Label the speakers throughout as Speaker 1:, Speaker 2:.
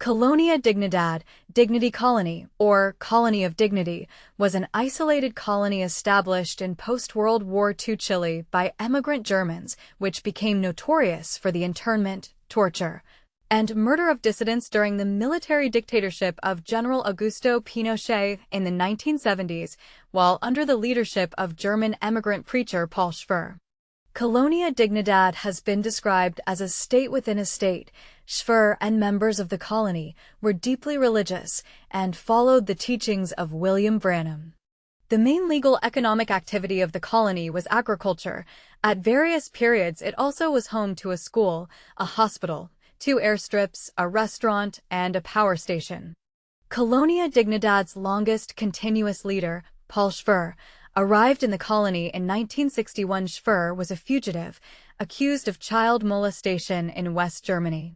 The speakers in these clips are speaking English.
Speaker 1: Colonia Dignidad, Dignity Colony, or Colony of Dignity, was an isolated colony established in post-World War II Chile by emigrant Germans, which became notorious for the internment, torture, and murder of dissidents during the military dictatorship of General Augusto Pinochet in the 1970s, while under the leadership of German emigrant preacher Paul Schwer. Colonia Dignidad has been described as a state within a state. Schwer and members of the colony were deeply religious and followed the teachings of William Branham. The main legal economic activity of the colony was agriculture. At various periods, it also was home to a school, a hospital, 2 airstrips, a restaurant, and a power station. Colonia Dignidad's longest continuous leader, Paul Schwer, arrived in the colony in 1961. Schwer was a fugitive, accused of child molestation in West Germany.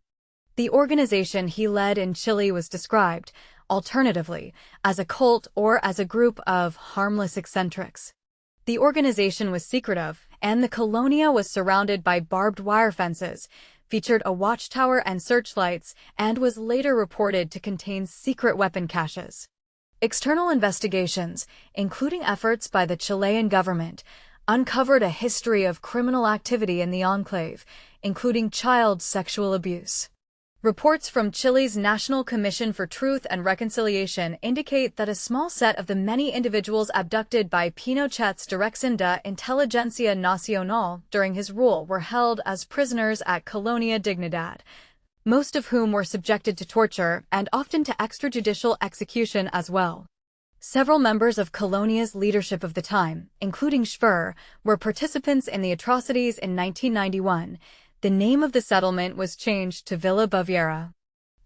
Speaker 1: The organization he led in Chile was described, alternatively, as a cult or as a group of harmless eccentrics. The organization was secretive, and the colonia was surrounded by barbed wire fences, featured a watchtower and searchlights, and was later reported to contain secret weapon caches. External investigations, including efforts by the Chilean government, uncovered a history of criminal activity in the enclave, including child sexual abuse. Reports from Chile's National Commission for Truth and Reconciliation indicate that a small set of the many individuals abducted by Pinochet's Dirección de Inteligencia Nacional during his rule were held as prisoners at Colonia Dignidad, most of whom were subjected to torture and often to extrajudicial execution as well. Several members of Colonia's leadership of the time, including Schwer, were participants in the atrocities in 1991. The name of the settlement was changed to Villa Baviera.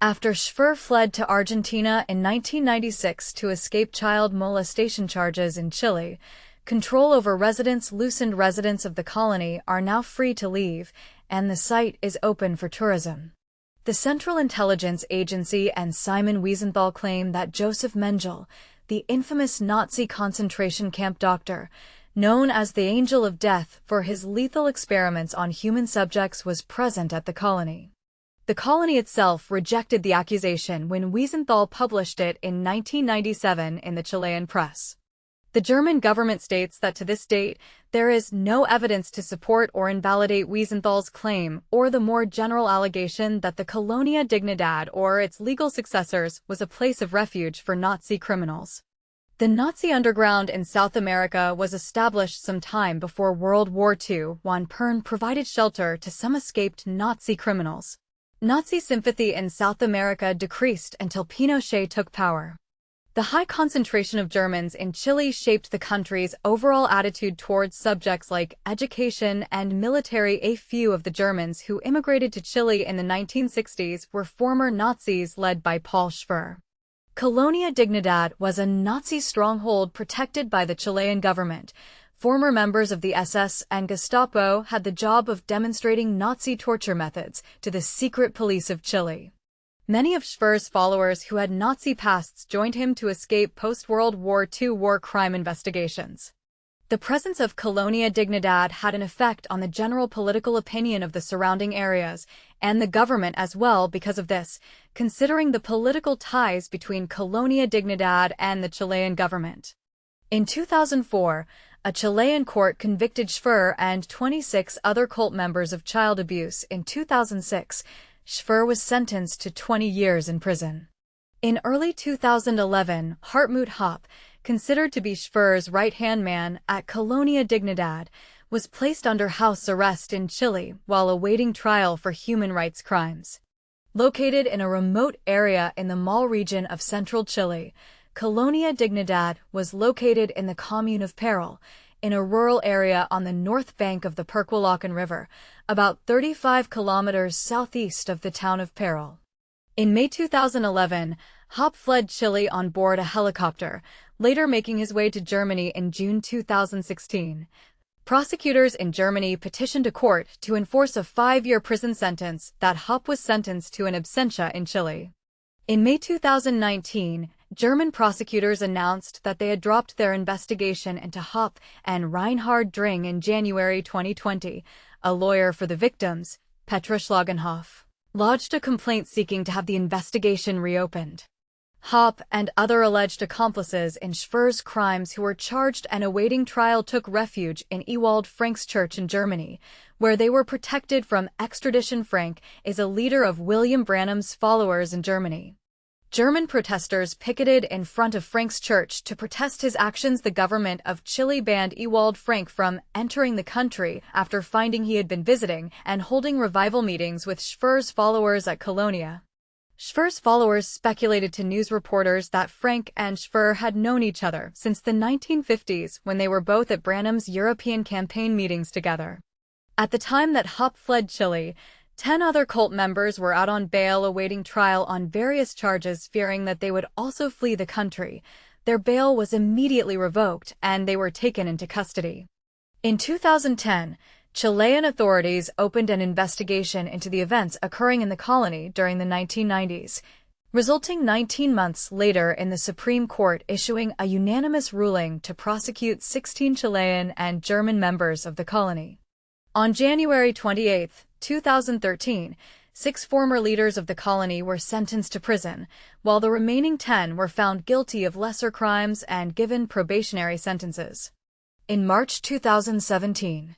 Speaker 1: After Schwer fled to Argentina in 1996 to escape child molestation charges in Chile, control over residents loosened. Residents of the colony are now free to leave, and the site is open for tourism. The Central Intelligence Agency and Simon Wiesenthal claim that Joseph Mengele, the infamous Nazi concentration camp doctor, known as the Angel of Death for his lethal experiments on human subjects, was present at the colony. The colony itself rejected the accusation when Wiesenthal published it in 1997 in the Chilean press. The German government states that to this date, there is no evidence to support or invalidate Wiesenthal's claim or the more general allegation that the Colonia Dignidad or its legal successors was a place of refuge for Nazi criminals. The Nazi underground in South America was established some time before World War II. Juan Pern provided shelter to some escaped Nazi criminals. Nazi sympathy in South America decreased until Pinochet took power. The high concentration of Germans in Chile shaped the country's overall attitude towards subjects like education and military. A few of the Germans who immigrated to Chile in the 1960s were former Nazis led by Paul Schwer. Colonia Dignidad was a Nazi stronghold protected by the Chilean government. Former members of the SS and Gestapo had the job of demonstrating Nazi torture methods to the secret police of Chile. Many of Schwer's followers who had Nazi pasts joined him to escape post-World War II war crime investigations. The presence of Colonia Dignidad had an effect on the general political opinion of the surrounding areas, and the government as well because of this, considering the political ties between Colonia Dignidad and the Chilean government. In 2004, a Chilean court convicted Schwer and 26 other cult members of child abuse. In 2006, Schwer was sentenced to 20 years in prison. In early 2011, Hartmut Hoppe, considered to be Schwer's right-hand man at Colonia Dignidad, was placed under house arrest in Chile while awaiting trial for human rights crimes. Located in a remote area in the Mal region of central Chile, Colonia Dignidad was located in the commune of Peril, in a rural area on the north bank of the Perqualacan River, about 35 kilometers southeast of the town of Peril. In May 2011, Hoppe fled Chile on board a helicopter, later making his way to Germany in June 2016. Prosecutors in Germany petitioned a court to enforce a 5-year prison sentence that Hoppe was sentenced to in absentia in Chile. In May 2019, German prosecutors announced that they had dropped their investigation into Hoppe and Reinhard Dring in January 2020, a lawyer for the victims, Petra Schlagenhoff. lodged a complaint seeking to have the investigation reopened. Hopp and other alleged accomplices in Schwer's crimes who were charged and awaiting trial took refuge in Ewald Frank's church in Germany, where they were protected from extradition. Frank is a leader of William Branham's followers in Germany. German protesters picketed in front of Frank's church to protest his actions. The government of Chile banned Ewald Frank from entering the country after finding he had been visiting and holding revival meetings with Schwer's followers at Colonia. Schwer's followers speculated to news reporters that Frank and Schwer had known each other since the 1950s when they were both at Branham's European campaign meetings together. At the time that Hopp fled Chile, 10 other cult members were out on bail awaiting trial on various charges, fearing that they would also flee the country. Their bail was immediately revoked and they were taken into custody. In 2010, Chilean authorities opened an investigation into the events occurring in the colony during the 1990s, resulting 19 months later in the Supreme Court issuing a unanimous ruling to prosecute 16 Chilean and German members of the colony. On January 28, 2013, 6 former leaders of the colony were sentenced to prison, while the remaining 10 were found guilty of lesser crimes and given probationary sentences. In March 2017,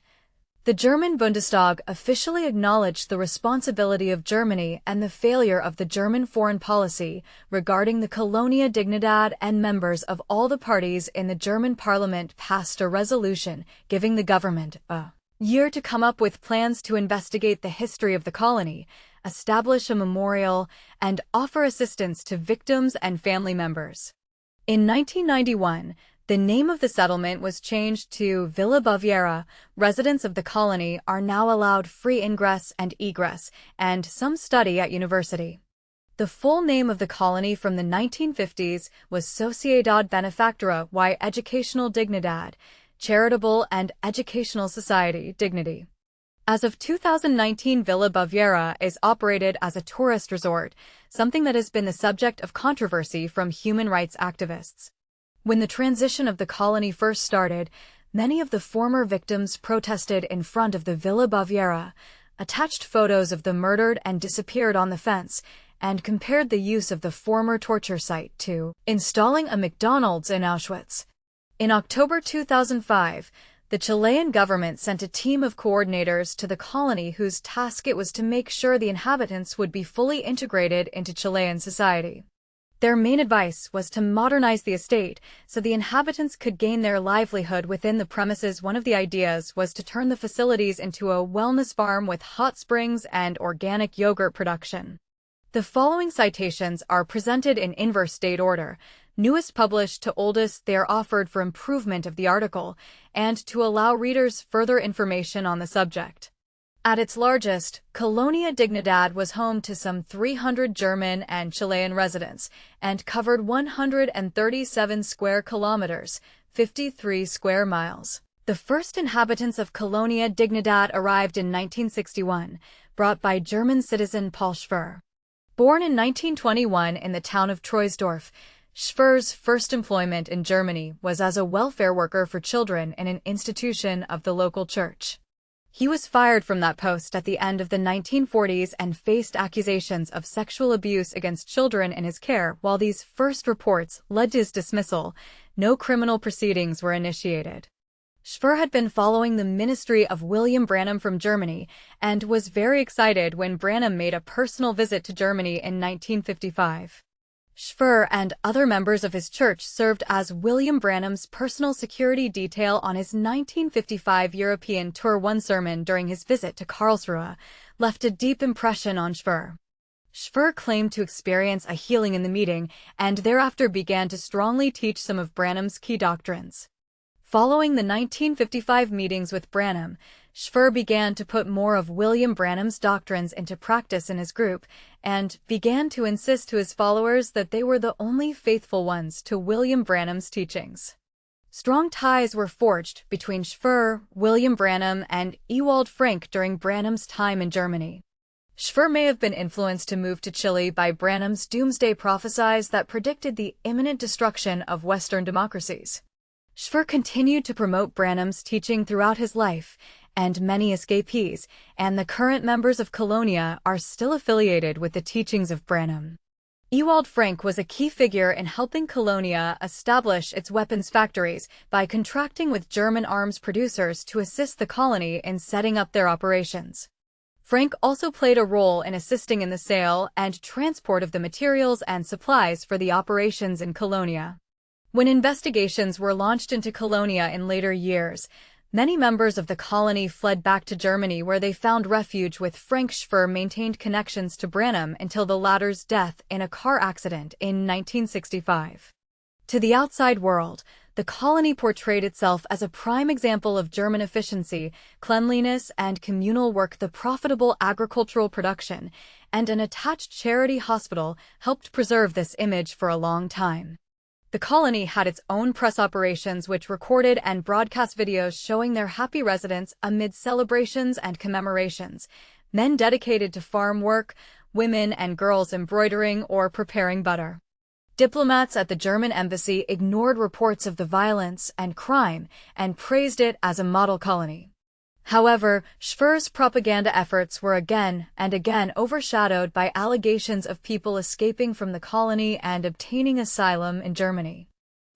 Speaker 1: the German Bundestag officially acknowledged the responsibility of Germany and the failure of the German foreign policy regarding the Colonia Dignidad, and members of all the parties in the German parliament passed a resolution giving the government a year to come up with plans to investigate the history of the colony, establish a memorial, and offer assistance to victims and family members. In 1991, the name of the settlement was changed to Villa Baviera. Residents of the colony are now allowed free ingress and egress, and some study at university. The full name of the colony from the 1950s was Sociedad Benefactora y Educacional Dignidad, Charitable and Educational Society Dignity. As of 2019, Villa Baviera is operated as a tourist resort, something that has been the subject of controversy from human rights activists. When the transition of the colony first started, many of the former victims protested in front of the Villa Baviera, attached photos of the murdered and disappeared on the fence, and compared the use of the former torture site to installing a McDonald's in Auschwitz. In October 2005, the Chilean government sent a team of coordinators to the colony whose task it was to make sure the inhabitants would be fully integrated into Chilean society. Their main advice was to modernize the estate so the inhabitants could gain their livelihood within the premises. One of the ideas was to turn the facilities into a wellness farm with hot springs and organic yogurt production. The following citations are presented in inverse date order, newest published to oldest. They are offered for improvement of the article and to allow readers further information on the subject. At its largest, Colonia Dignidad was home to some 300 German and Chilean residents and covered 137 square kilometers, 53 square miles. The first inhabitants of Colonia Dignidad arrived in 1961, brought by German citizen Paul Schwer. Born in 1921 in the town of Troisdorf, Schwer's first employment in Germany was as a welfare worker for children in an institution of the local church. He was fired from that post at the end of the 1940s and faced accusations of sexual abuse against children in his care. While these first reports led to his dismissal, no criminal proceedings were initiated. Schwer had been following the ministry of William Branham from Germany and was very excited when Branham made a personal visit to Germany in 1955. Schwer and other members of his church served as William Branham's personal security detail on his 1955 European tour. One sermon during his visit to Karlsruhe left a deep impression on Schwer. Schwer claimed to experience a healing in the meeting and thereafter began to strongly teach some of Branham's key doctrines. Following the 1955 meetings with Branham, Schwer began to put more of William Branham's doctrines into practice in his group and began to insist to his followers that they were the only faithful ones to William Branham's teachings. Strong ties were forged between Schwer, William Branham, and Ewald Frank during Branham's time in Germany. Schwer may have been influenced to move to Chile by Branham's doomsday prophecies that predicted the imminent destruction of Western democracies. Schwer continued to promote Branham's teaching throughout his life and many escapees, and the current members of Colonia are still affiliated with the teachings of Branham. Ewald Frank was a key figure in helping Colonia establish its weapons factories by contracting with German arms producers to assist the colony in setting up their operations. Frank also played a role in assisting in the sale and transport of the materials and supplies for the operations in Colonia. When investigations were launched into Colonia in later years, many members of the colony fled back to Germany where they found refuge with Frank. Schfer maintained connections to Branham until the latter's death in a car accident in 1965. To the outside world, the colony portrayed itself as a prime example of German efficiency, cleanliness, and communal work. The profitable agricultural production and an attached charity hospital helped preserve this image for a long time. The colony had its own press operations which recorded and broadcast videos showing their happy residents amid celebrations and commemorations, men dedicated to farm work, women and girls embroidering or preparing butter. Diplomats at the German embassy ignored reports of the violence and crime and praised it as a model colony. However, Schfer's propaganda efforts were again and again overshadowed by allegations of people escaping from the colony and obtaining asylum in Germany.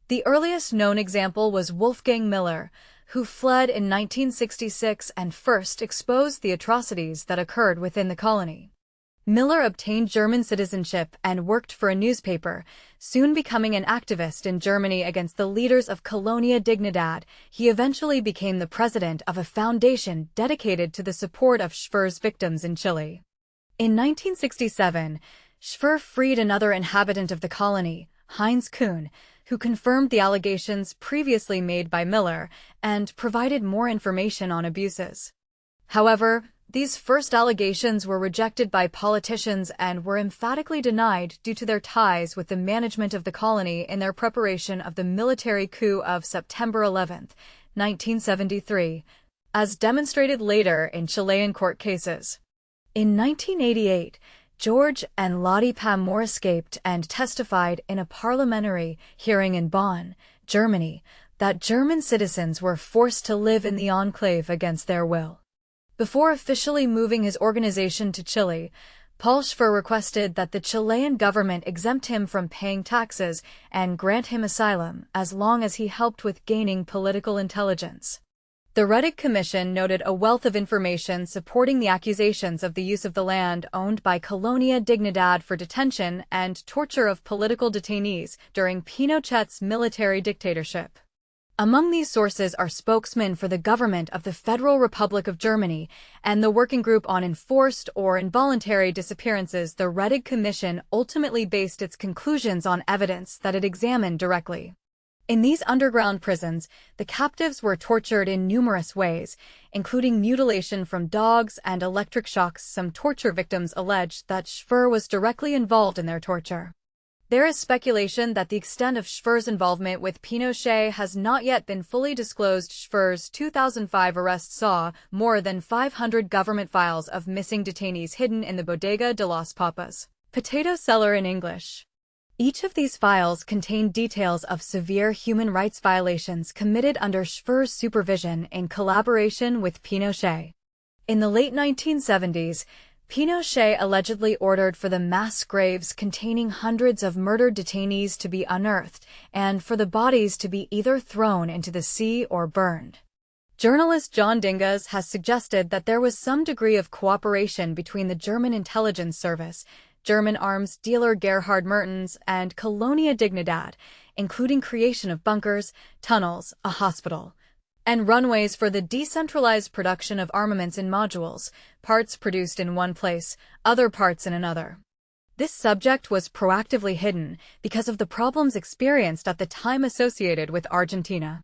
Speaker 1: The earliest known example was Wolfgang Miller, who fled in 1966 and first exposed the atrocities that occurred within the colony. Miller obtained German citizenship and worked for a newspaper, soon becoming an activist in Germany against the leaders of Colonia Dignidad. He eventually became the president of a foundation dedicated to the support of Schfer's victims in Chile. In 1967, Schfer freed another inhabitant of the colony, Heinz Kuhn, who confirmed the allegations previously made by Miller and provided more information on abuses. However, these first allegations were rejected by politicians and were emphatically denied due to their ties with the management of the colony in their preparation of the military coup of September 11, 1973, as demonstrated later in Chilean court cases. In 1988, George and Lottie Pam escaped and testified in a parliamentary hearing in Bonn, Germany, that German citizens were forced to live in the enclave against their will. Before officially moving his organization to Chile, Paul Schfer requested that the Chilean government exempt him from paying taxes and grant him asylum as long as he helped with gaining political intelligence. The Rettig Commission noted a wealth of information supporting the accusations of the use of the land owned by Colonia Dignidad for detention and torture of political detainees during Pinochet's military dictatorship. Among these sources are spokesmen for the government of the Federal Republic of Germany and the Working Group on Enforced or Involuntary Disappearances. The Rettig Commission ultimately based its conclusions on evidence that it examined directly. In these underground prisons, the captives were tortured in numerous ways, including mutilation from dogs and electric shocks. Some torture victims alleged that Schfer was directly involved in their torture. There is speculation that the extent of Schfer's involvement with Pinochet has not yet been fully disclosed. Schfer's 2005 arrest saw more than 500 government files of missing detainees hidden in the Bodega de las Papas, potato cellar in English. Each of these files contained details of severe human rights violations committed under Schfer's supervision in collaboration with Pinochet. In the late 1970s, Pinochet allegedly ordered for the mass graves containing hundreds of murdered detainees to be unearthed and for the bodies to be either thrown into the sea or burned. Journalist John Dinges has suggested that there was some degree of cooperation between the German intelligence service, German arms dealer Gerhard Mertens, and Colonia Dignidad, including creation of bunkers, tunnels, a hospital, and runways for the decentralized production of armaments in modules, parts produced in one place, other parts in another. This subject was proactively hidden because of the problems experienced at the time associated with Argentina.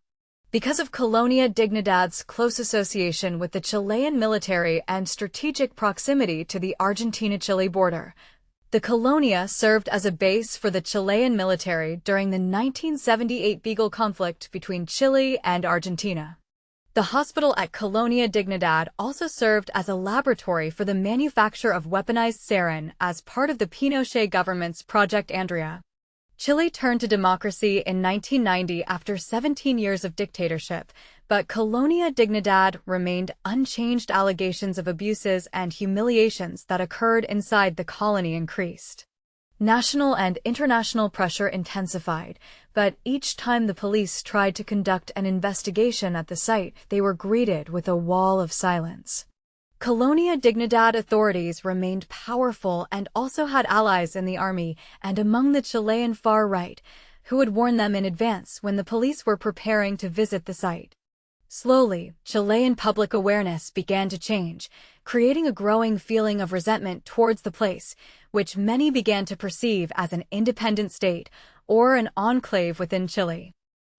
Speaker 1: Because of Colonia Dignidad's close association with the Chilean military and strategic proximity to the Argentina-Chile border, the Colonia served as a base for the Chilean military during the 1978 Beagle conflict between Chile and Argentina. The hospital at Colonia Dignidad also served as a laboratory for the manufacture of weaponized sarin as part of the Pinochet government's Project Andrea. Chile turned to democracy in 1990 after 17 years of dictatorship, But Colonia Dignidad remained unchanged. Allegations of abuses and humiliations that occurred inside the colony increased. National and international pressure intensified, but each time the police tried to conduct an investigation at the site, they were greeted with a wall of silence. Colonia Dignidad authorities remained powerful and also had allies in the army and among the Chilean far right, who would warn them in advance when the police were preparing to visit the site. Slowly, Chilean public awareness began to change, creating a growing feeling of resentment towards the place, which many began to perceive as an independent state or an enclave within Chile.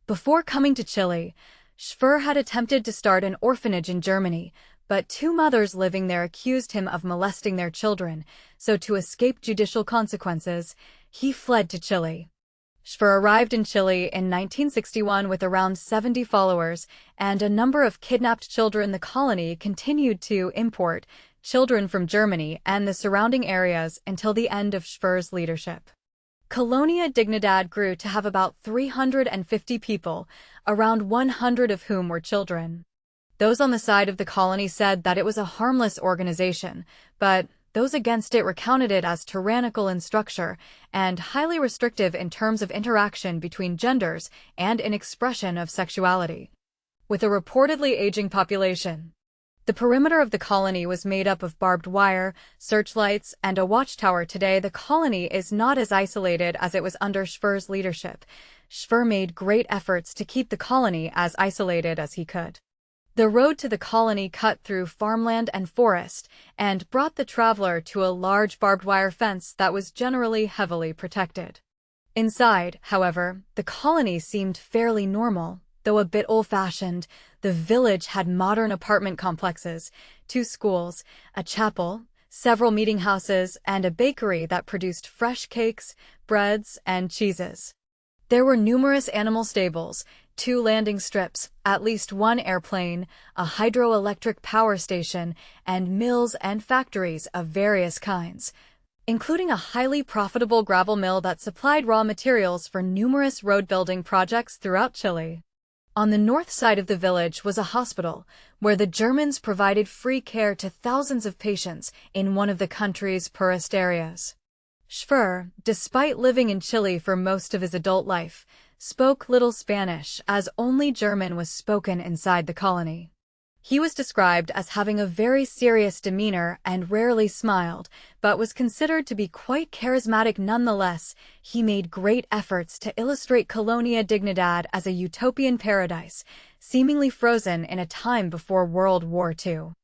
Speaker 1: Before coming to Chile, Schwer had attempted to start an orphanage in Germany, but two mothers living there accused him of molesting their children, so to escape judicial consequences, he fled to Chile. Schwer arrived in Chile in 1961 with around 70 followers, and a number of kidnapped children. The colony continued to import children from Germany and the surrounding areas until the end of Schwer's leadership. Colonia Dignidad grew to have about 350 people, around 100 of whom were children. Those on the side of the colony said that it was a harmless organization, but those against it recounted it as tyrannical in structure and highly restrictive in terms of interaction between genders and in expression of sexuality. With a reportedly aging population, the perimeter of the colony was made up of barbed wire, searchlights, and a watchtower. Today, the colony is not as isolated as it was under Schwer's leadership. Schwer made great efforts to keep the colony as isolated as he could. The road to the colony cut through farmland and forest and brought the traveler to a large barbed wire fence that was generally heavily protected. Inside, however, the colony seemed fairly normal, though a bit old-fashioned. The village had modern apartment complexes, 2 schools, a chapel, several meeting houses, and a bakery that produced fresh cakes, breads, and cheeses. There were numerous animal stables, 2 landing strips, at least 1 airplane, a hydroelectric power station, and mills and factories of various kinds, including a highly profitable gravel mill that supplied raw materials for numerous road-building projects throughout Chile. On the north side of the village was a hospital, where the Germans provided free care to thousands of patients in one of the country's poorest areas. Schwer, despite living in Chile for most of his adult life, spoke little Spanish as only German was spoken inside the colony. He was described as having a very serious demeanor and rarely smiled, but was considered to be quite charismatic nonetheless. He made great efforts to illustrate Colonia Dignidad as a utopian paradise, seemingly frozen in a time before World War II.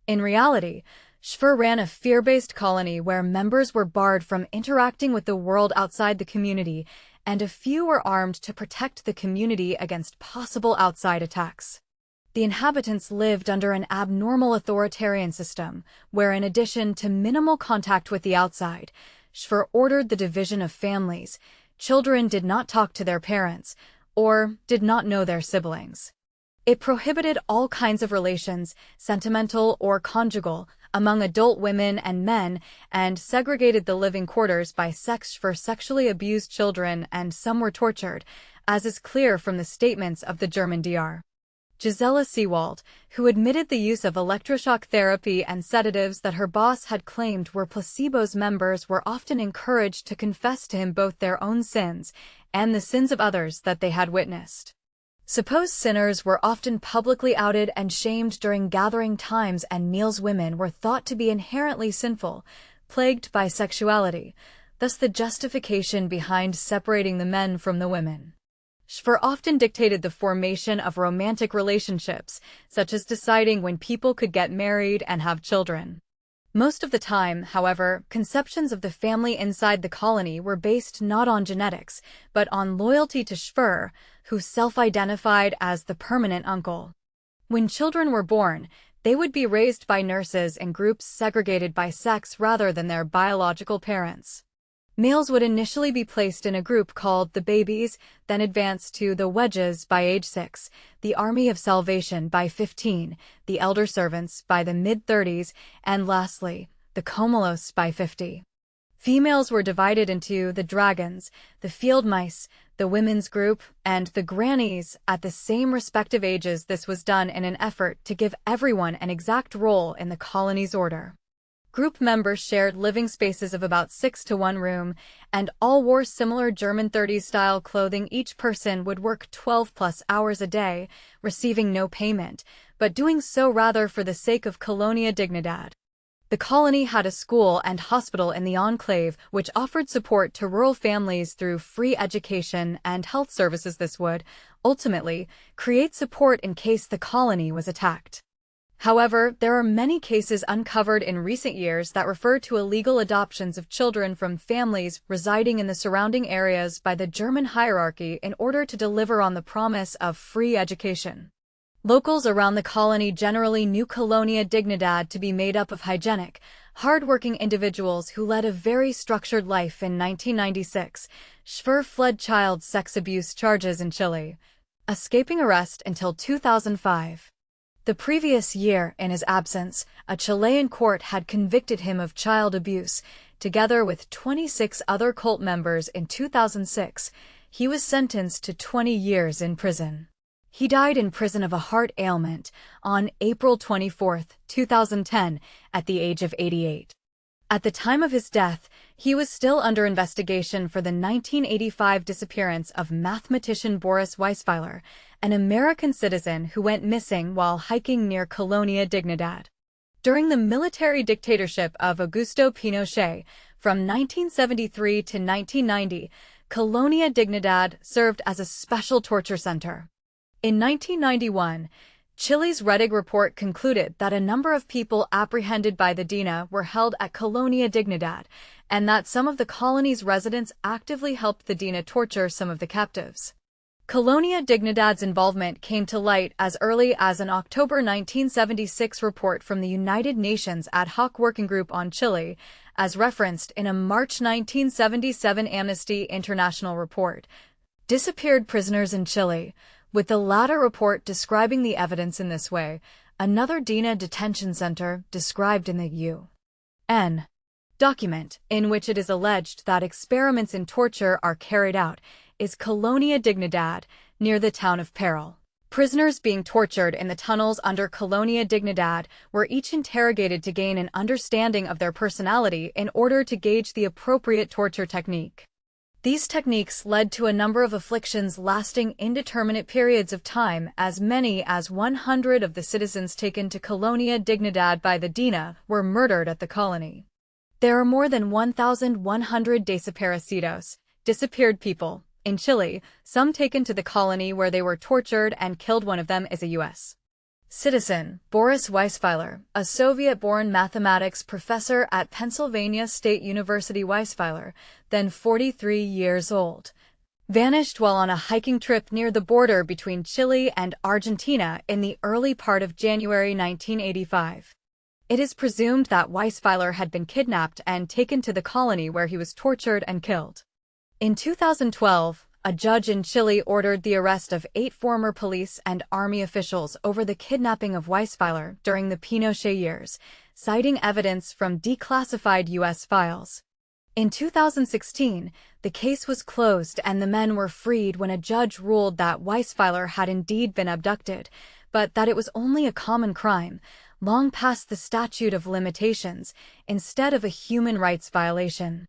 Speaker 1: In reality, Schwer ran a fear-based colony where members were barred from interacting with the world outside the community, and a few were armed to protect the community against possible outside attacks. The inhabitants lived under an abnormal authoritarian system, where in addition to minimal contact with the outside, Schwer ordered the division of families. Children did not talk to their parents, or did not know their siblings. It prohibited all kinds of relations, sentimental or conjugal, among adult women and men, and segregated the living quarters by sex. For sexually abused children, and some were tortured, as is clear from the statements of the German DR. Gisela Seewald, who admitted the use of electroshock therapy and sedatives that her boss had claimed were placebos. Members were often encouraged to confess to him both their own sins and the sins of others that they had witnessed. Supposed sinners were often publicly outed and shamed during gathering times and meals. Women were thought to be inherently sinful, plagued by sexuality, thus the justification behind separating the men from the women. Schwer often dictated the formation of romantic relationships, such as deciding when people could get married and have children. Most of the time, however, conceptions of the family inside the colony were based not on genetics, but on loyalty to Schwer, who self-identified as the permanent uncle. When children were born, they would be raised by nurses in groups segregated by sex rather than their biological parents. Males would initially be placed in a group called the babies, then advance to the wedges by age 6, the Army of Salvation by 15, the elder servants by the mid-30s, and lastly, the comolos by 50. Females were divided into the dragons, the field mice, the women's group, and the grannies at the same respective ages. This was done in an effort to give everyone an exact role in the colony's order. Group members shared living spaces of about 6 to 1 room, and all wore similar German 30s-style clothing. Each person would work 12+ hours a day, receiving no payment, but doing so rather for the sake of Colonia Dignidad. The colony had a school and hospital in the enclave, which offered support to rural families through free education and health services. This would, ultimately, create support in case the colony was attacked. However, there are many cases uncovered in recent years that refer to illegal adoptions of children from families residing in the surrounding areas by the German hierarchy in order to deliver on the promise of free education. Locals around the colony generally knew Colonia Dignidad to be made up of hygienic, hard-working individuals who led a very structured life. In 1996, Schwer fled child sex abuse charges in Chile, escaping arrest until 2005. The previous year, in his absence, a Chilean court had convicted him of child abuse. Together with 26 other cult members in 2006, he was sentenced to 20 years in prison. He died in prison of a heart ailment on April 24, 2010, at the age of 88. At the time of his death, he was still under investigation for the 1985 disappearance of mathematician Boris Weisweiler, an American citizen who went missing while hiking near Colonia Dignidad. During the military dictatorship of Augusto Pinochet, from 1973 to 1990, Colonia Dignidad served as a special torture center. In 1991, Chile's Rettig report concluded that a number of people apprehended by the DINA were held at Colonia Dignidad, and that some of the colony's residents actively helped the DINA torture some of the captives. Colonia Dignidad's involvement came to light as early as an October 1976 report from the United Nations Ad Hoc Working Group on Chile, as referenced in a March 1977 Amnesty International report. Disappeared prisoners in Chile, with the latter report describing the evidence in this way. Another DINA detention center, described in the UN document, in which it is alleged that experiments in torture are carried out, is Colonia Dignidad, near the town of Peril. Prisoners being tortured in the tunnels under Colonia Dignidad were each interrogated to gain an understanding of their personality in order to gauge the appropriate torture technique. These techniques led to a number of afflictions lasting indeterminate periods of time. As many as 100 of the citizens taken to Colonia Dignidad by the DINA were murdered at the colony. There are more than 1,100 desaparecidos, disappeared people, in Chile, some taken to the colony where they were tortured and killed. One of them is a U.S. citizen, Boris Weisweiler, a Soviet-born mathematics professor at Pennsylvania State University. Weisweiler, then 43 years old, vanished while on a hiking trip near the border between Chile and Argentina in the early part of January 1985. It is presumed that Weisweiler had been kidnapped and taken to the colony where he was tortured and killed. In 2012, a judge in Chile ordered the arrest of 8 former police and army officials over the kidnapping of Weisweiler during the Pinochet years, citing evidence from declassified U.S. files. In 2016, the case was closed and the men were freed when a judge ruled that Weisweiler had indeed been abducted, but that it was only a common crime, long past the statute of limitations, instead of a human rights violation.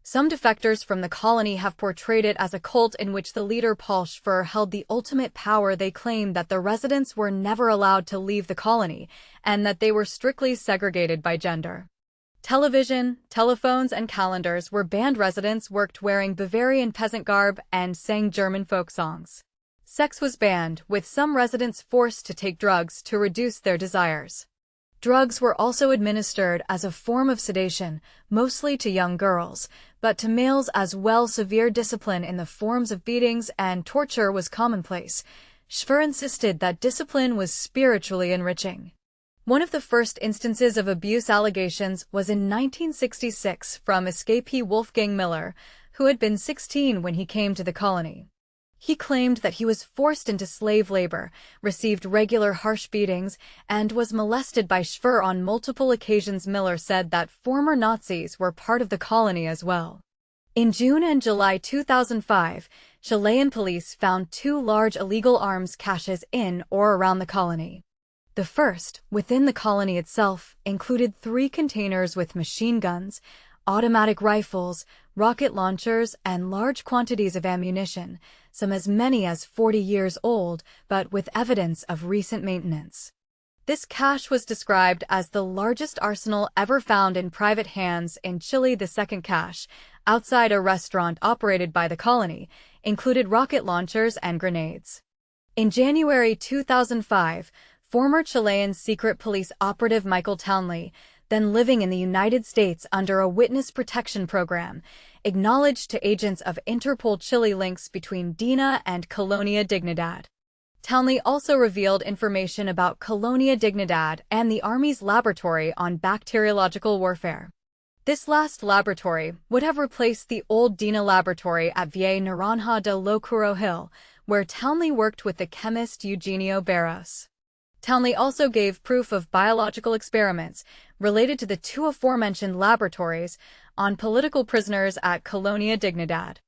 Speaker 1: Some defectors from the colony have portrayed it as a cult in which the leader Paul Schwer held the ultimate power. They claim that the residents were never allowed to leave the colony, and that they were strictly segregated by gender. Television, telephones, and calendars were banned. Residents worked wearing Bavarian peasant garb and sang German folk songs. Sex was banned, with some residents forced to take drugs to reduce their desires. Drugs were also administered as a form of sedation, mostly to young girls, but to males as well. Severe discipline in the forms of beatings and torture was commonplace. Schwer insisted that discipline was spiritually enriching. One of the first instances of abuse allegations was in 1966 from escapee Wolfgang Miller, who had been 16 when he came to the colony. He claimed that he was forced into slave labor, received regular harsh beatings, and was molested by Schwer on multiple occasions. Miller said that former Nazis were part of the colony as well. In June and July 2005, Chilean police found 2 large illegal arms caches in or around the colony. The first, within the colony itself, included 3 containers with machine guns, automatic rifles, rocket launchers, and large quantities of ammunition, some as many as 40 years old, but with evidence of recent maintenance. This cache was described as the largest arsenal ever found in private hands in Chile. The second cache, outside a restaurant operated by the colony, included rocket launchers and grenades. In January 2005, former Chilean secret police operative Michael Townley, then living in the United States under a witness protection program, acknowledged to agents of Interpol Chile links between DINA and Colonia Dignidad. Townley also revealed information about Colonia Dignidad and the Army's laboratory on bacteriological warfare. This last laboratory would have replaced the old DINA laboratory at Villa Naranja de Locuro Hill, where Townley worked with the chemist Eugenio Barros. Townley also gave proof of biological experiments related to the 2 aforementioned laboratories on political prisoners at Colonia Dignidad.